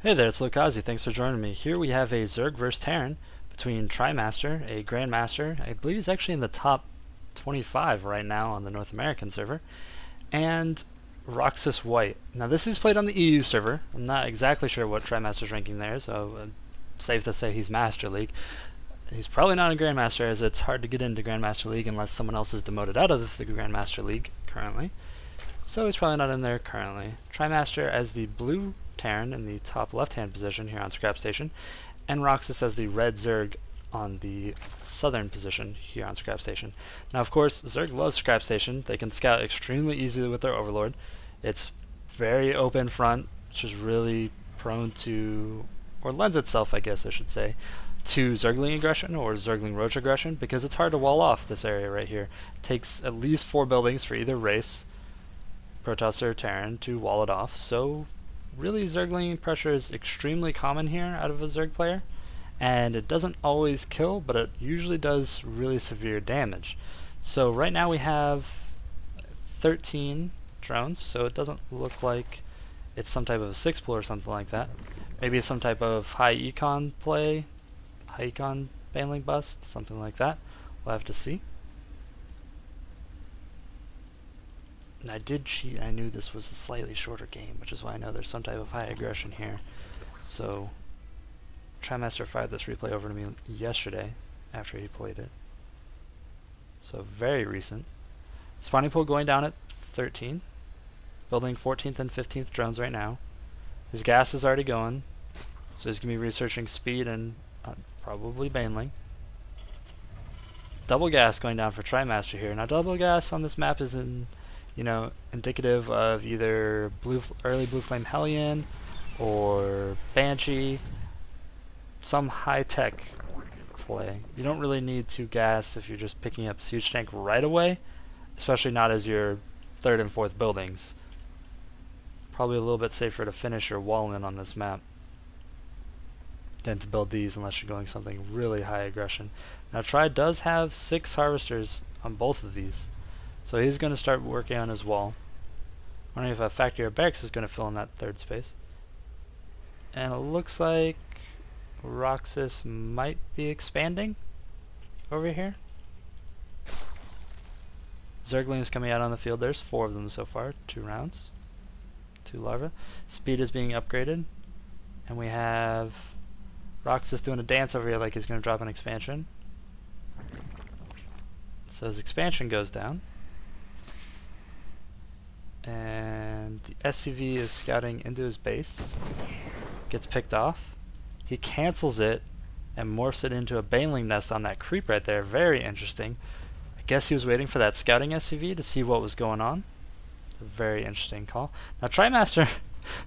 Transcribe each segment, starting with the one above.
Hey there, it's Lokazi. Thanks for joining me. Here we have a Zerg vs Terran between Trimaster, a Grandmaster. I believe he's actually in the top 25 right now on the North American server, and roxkisWHITE. Now this is played on the EU server. I'm not exactly sure what Trimaster's ranking there, so safe to say he's Master League. He's probably not a Grandmaster, as it's hard to get into Grandmaster League unless someone else is demoted out of the Grandmaster League currently. So he's probably not in there currently. Trimaster as the blue Terran in the top left-hand position here on Scrap Station, and roxkis as the red Zerg on the southern position here on Scrap Station. Now of course, Zerg loves Scrap Station. They can scout extremely easily with their Overlord. It's very open front, which is really prone to, or lends itself I guess I should say, to zergling aggression or zergling roach aggression, because it's hard to wall off this area right here. It takes at least 4 buildings for either race, Protoss or Terran, to wall it off. So really zergling pressure is extremely common here out of a Zerg player, and it doesn't always kill, but it usually does really severe damage. So right now we have 13 drones, so it doesn't look like it's some type of a 6-pool or something like that. Maybe it's some type of high econ play, high econ Baneling bust, something like that. We'll have to see. And I did cheat. I knew this was a slightly shorter game, which is why I know there's some type of high aggression here. So Trimaster fired this replay over to me yesterday after he played it. So very recent. Spawning pool going down at 13. Building 14th and 15th drones right now. His gas is already going, so he's going to be researching speed and probably Baneling. Double gas going down for Trimaster here. Now double gas on this map is indicative of either early blue flame Hellion or Banshee, some high-tech play. You don't really need to gas if you're just picking up siege tank right away, especially not as your 3rd and 4th buildings. Probably a little bit safer to finish your wall in on this map than to build these unless you're going something really high aggression. Now Tri does have 6 harvesters on both of these, so he's going to start working on his wall. Wondering if a factory or barracks is going to fill in that 3rd space. And it looks like roxkis might be expanding over here. Zergling is coming out on the field. There's 4 of them so far, 2 rounds, 2 larvae. Speed is being upgraded, and we have roxkis doing a dance over here like he's going to drop an expansion. So his expansion goes down, and the SCV is scouting into his base, gets picked off. He cancels it and morphs it into a Baneling nest on that creep right there. Very interesting. I guess he was waiting for that scouting SCV to see what was going on. A very interesting call. Now Trimaster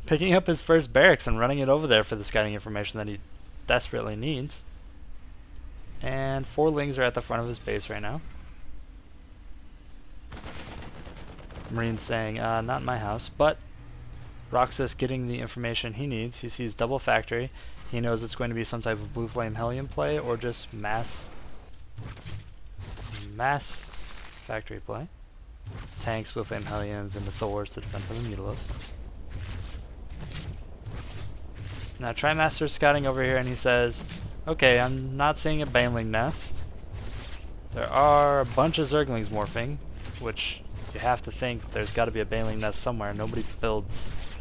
picking up his first barracks and running it over there for the scouting information that he desperately needs. And 4 lings are at the front of his base right now. Marine saying, not in my house, but roxkis getting the information he needs. He sees double factory. He knows it's going to be some type of blue flame Hellion play or just mass factory play. Tanks, blue flame Hellions, and the Thors to defend from the Mutilos. Now Trimaster's scouting over here and he says, okay, I'm not seeing a Baneling nest. There are a bunch of Zerglings morphing, which you have to think there's got to be a Baneling nest somewhere. Nobody builds,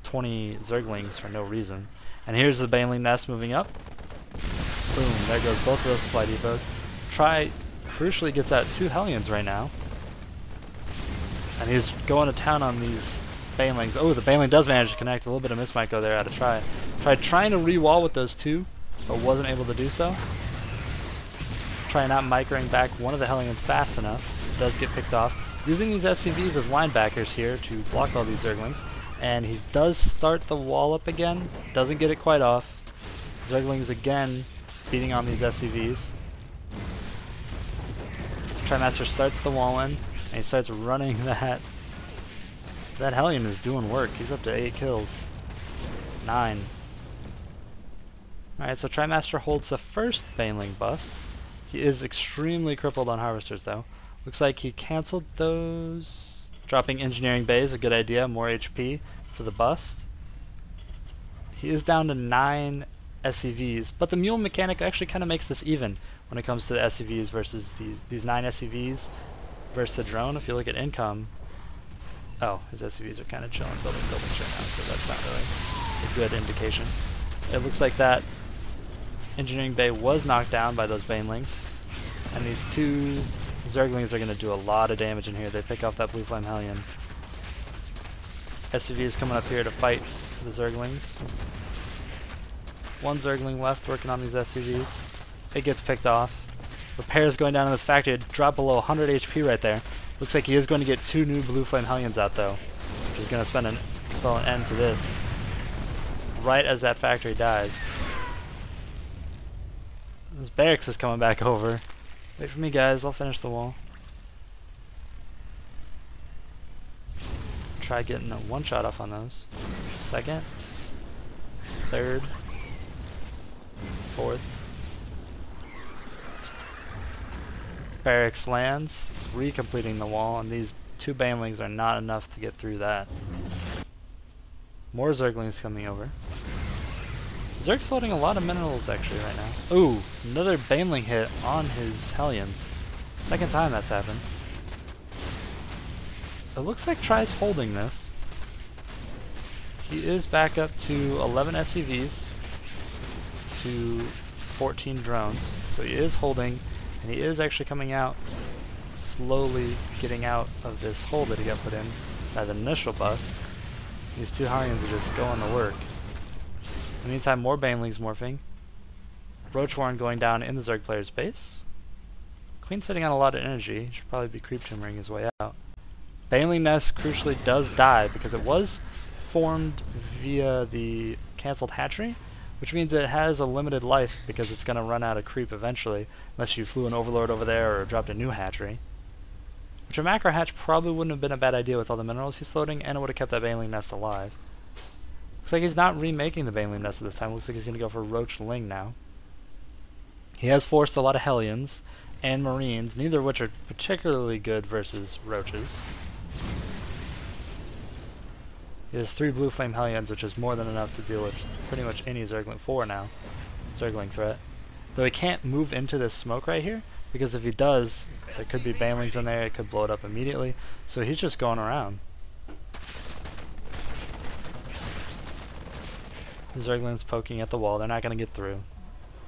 20 Zerglings for no reason. And here's the Baneling nest moving up. Boom, there goes both of those supply depots. Tri crucially gets out 2 Hellions right now. And he's going to town on these Banelings. Oh, the Baneling does manage to connect. A little bit of mismicro there out of Tri. Tried trying to re-wall with those 2, but wasn't able to do so. Try not microing back one of the Hellions fast enough. Does get picked off. Using these SCVs as linebackers here to block all these Zerglings. And he does start the wall up again. Doesn't get it quite off. Zerglings again beating on these SCVs. Trimaster starts the wall in, and he starts running that. That Hellion is doing work. He's up to 8 kills. 9. Alright, so Trimaster holds the first Baneling bust. He is extremely crippled on harvesters though. Looks like he cancelled those. Dropping engineering bays, a good idea. More HP for the bust. He is down to 9 SCVs, but the mule mechanic actually kind of makes this even when it comes to the SCVs versus these 9 SCVs versus the drone. If you look at income, oh, his SCVs are kind of chilling buildings right now, so that's not really a good indication. It looks like that engineering bay was knocked down by those Banelings, and these 2 zerglings are going to do a lot of damage in here. They pick off that blue flame hellion. SCV is coming up here to fight the zerglings. 1 zergling left working on these SCVs. It gets picked off. Repairs going down in this factory. It dropped below 100 HP right there. Looks like he is going to get 2 new blue flame hellions out though, which is going to spell an end to this right as that factory dies. This barracks is coming back over. Wait for me, guys. I'll finish the wall. Try getting a 1-shot off on those. 2nd, 3rd, 4th. Barracks lands, recompleting the wall, and these 2 Banelings are not enough to get through that. More Zerglings coming over. Zerg's floating a lot of minerals actually right now. Ooh, another Baneling hit on his Hellions. 2nd time that's happened. It looks like Try's holding this. He is back up to 11 SCVs to 14 drones. So he is holding, and he is actually coming out, slowly getting out of this hole that he got put in by the initial bust. These 2 Hellions are just going to work. In the meantime, more Banelings morphing. Roach Warren going down in the Zerg player's base. Queen sitting on a lot of energy. Should probably be creep tumoring his way out. Baneling nest crucially does die because it was formed via the cancelled hatchery, which means it has a limited life because it's going to run out of creep eventually, unless you flew an overlord over there or dropped a new hatchery. Which a macro hatch probably wouldn't have been a bad idea with all the minerals he's floating, and it would have kept that Baneling nest alive. Looks like he's not remaking the Baneling nest this time. Looks like he's going to go for roach ling now. He has forced a lot of Hellions and Marines, neither of which are particularly good versus roaches. He has 3 blue flame Hellions, which is more than enough to deal with pretty much any Zergling. 4 now. Zergling threat. Though he can't move into this smoke right here, because if he does, there could be Banelings in there, it could blow it up immediately. So he's just going around. The Zerglings poking at the wall, they're not going to get through.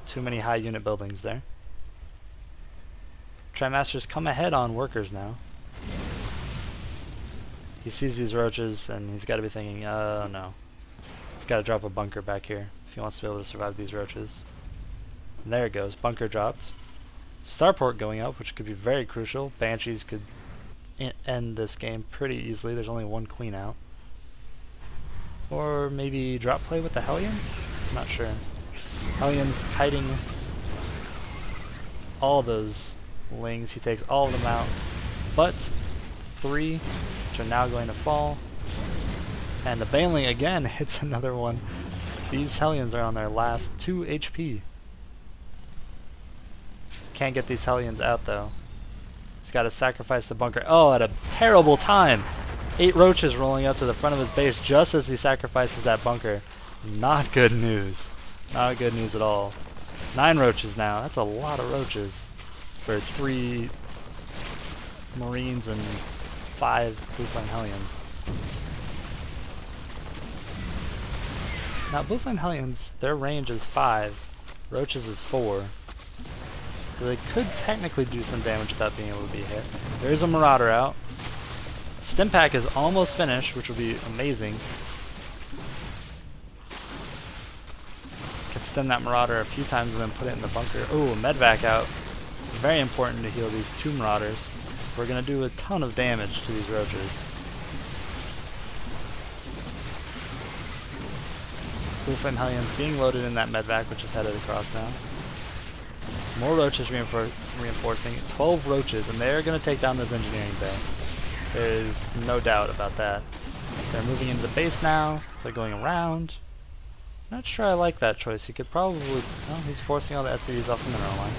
Too many high unit buildings there. Trimaster's come ahead on workers now. He sees these roaches and he's got to be thinking, no. He's got to drop a bunker back here if he wants to be able to survive these roaches. And there it goes, bunker dropped. Starport going up, which could be very crucial. Banshees could end this game pretty easily. There's only 1 queen out. Or maybe drop play with the Hellions? I'm not sure. Hellions kiting all those lings. He takes all of them out. But 3, which are now going to fall. And the Baneling again hits another one. These Hellions are on their last 2 HP. Can't get these Hellions out though. He's got to sacrifice the bunker. Oh, at a terrible time! 8 roaches rolling up to the front of his base just as he sacrifices that bunker. Not good news. Not good news at all. 9 roaches now. That's a lot of roaches for 3 Marines and 5 Blue Flame Hellions. Now Blue Flame Hellions, their range is 5. Roaches is 4. So they could technically do some damage without being able to be hit. There's a Marauder out. Stim pack is almost finished, which will be amazing. Can stem that Marauder a few times and then put it in the bunker. Ooh, a medvac out. Very important to heal these 2 Marauders. We're going to do a ton of damage to these roaches. Blue Flame Hellions being loaded in that medvac, which is headed across now. More roaches reinforcing. 12 roaches, and they're going to take down this engineering bay. There's no doubt about that. They're moving into the base now. They're going around. Not sure I like that choice. He could probably... Well, he's forcing all the SCVs off the mineral line,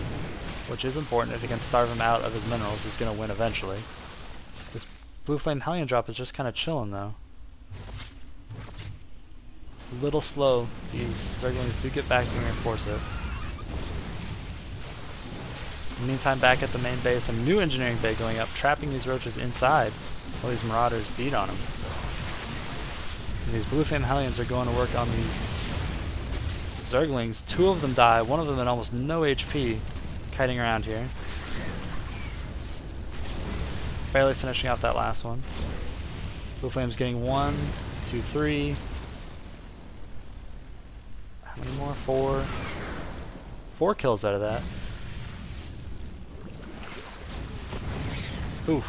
which is important. If he can starve him out of his minerals, he's going to win eventually. This Blue Flame Hellion drop is just kind of chilling, though. a little slow. These zerglings do get back and reinforce it. In the meantime, back at the main base, a new engineering bay going up, trapping these roaches inside while these marauders beat on them. And these blue flame hellions are going to work on these zerglings. 2 of them die, 1 of them at almost no HP, kiting around here. Barely finishing off that last one. Blue flame's getting 1, 2, 3. How many more? 4. 4 kills out of that. Oof.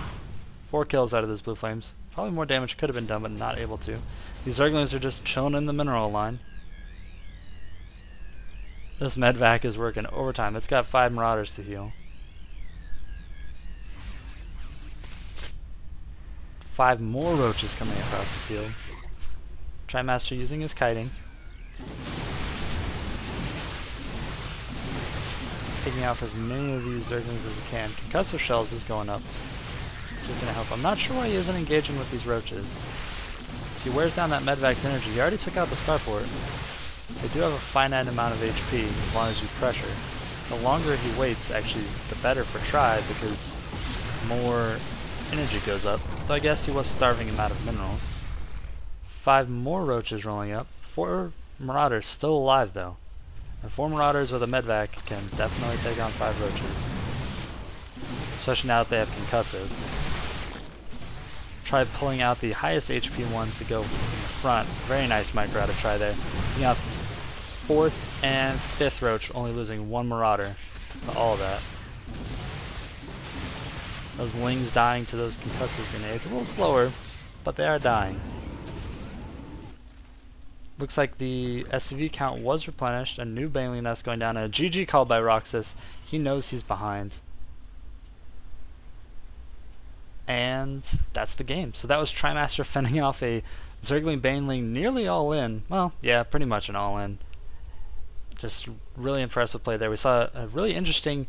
4 kills out of those blue flames. Probably more damage could have been done, but not able to. These zerglings are just chilling in the mineral line. This medvac is working overtime. It's got 5 marauders to heal. 5 more roaches coming across the field. Trimaster using his kiting. Taking off as many of these zerglings as he can. Concussive shells is going up, which is going to help. I'm not sure why he isn't engaging with these roaches. If he wears down that medvac's energy, he already took out the starport. They do have a finite amount of HP as long as you pressure. The longer he waits, actually, the better for Tri, because more energy goes up. Though I guess he was starving him out of minerals. 5 more roaches rolling up. 4 marauders still alive though. And 4 marauders with a medvac can definitely take on 5 roaches. Especially now that they have concussive. Try pulling out the highest HP one to go in the front. Very nice micro out of Tri there. Picking out 4th and 5th roach, only losing 1 marauder to all of that. Those lings dying to those concussive grenades. A little slower, but they are dying. Looks like the SCV count was replenished. A new Baneling nest going down. A GG called by Roxas. He knows he's behind. And that's the game. So that was Trimaster fending off a Zergling Baneling nearly all in. Well, yeah, pretty much an all in. Just really impressive play there. We saw a really interesting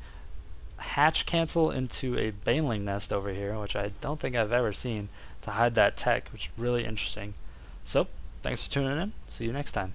hatch cancel into a Baneling nest over here, which I don't think I've ever seen, to hide that tech, which is really interesting. So, thanks for tuning in. See you next time.